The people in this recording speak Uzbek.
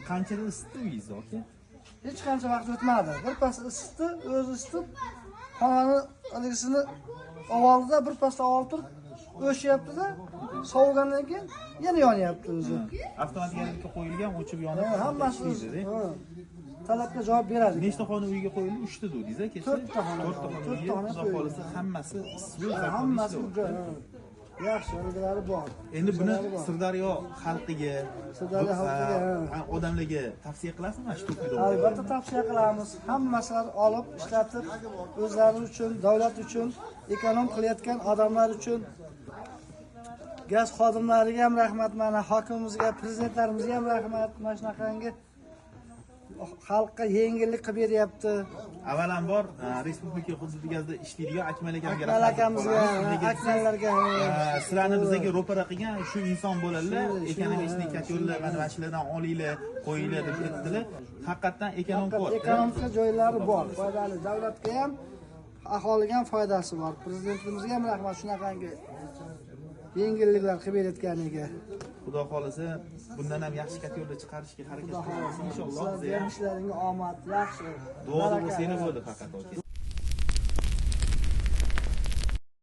Qanchada isitdi uyingizni aka? Hech qancha vaqt o'tmadi. Birpas isitdi, o'zi isitib, xonani iligisini ovoldida birpas olib turib o'shyapti-da, sovigandan keyin yana yonyapti o'zi. Avtomatga qo'yilgan, o'chib yonib, hammasi talabga javob beradi. Nechta xona uyga qo'yildi? 3 ta dedingiz aka? 4 ta xona. 4 ta xona. Xudo xolasa hammasi issiq. Hammasi yaxshi, o'rgalari bor. Endi buni Sirdaryo xalqiga, odamlarga tavsiya qilasizmi shu to'pida? Albatta tavsiya qilamiz. Hammasilar olib, ishlatib, o'zlari uchun, davlat uchun, ekonom qilayotgan odamlar uchun gaz xodimlariga ham rahmat, mana hokimimizga, prezidentlarimizga ham rahmat. Mana shunaqangi xalqqa yengillik qilib beryapti. Avvalambor respublika hududida ishlaydigan Akmal akamga akmallarga, sizlarni bizga ro'para qilgan shu inson bo'ladilar, ekonomik yo'llar mana shulardan olinglar, qo'yinglar deb aytdilar. Haqiqatan ekonomik joylari bor, foydali, davlatga ham, aholiga ham foydasi bor. Prezidentimizga ham rahmat shunaqangi yengilliklar qilib berayotganiga. Xudo xolasa bundan ham yaxshi yo'lda chiqarishga harakat qilamiz inshaalloh. Sizlarga ishlaringizga omad, yaxshi. Duo bo'lsa yana bo'ldi faqat aka.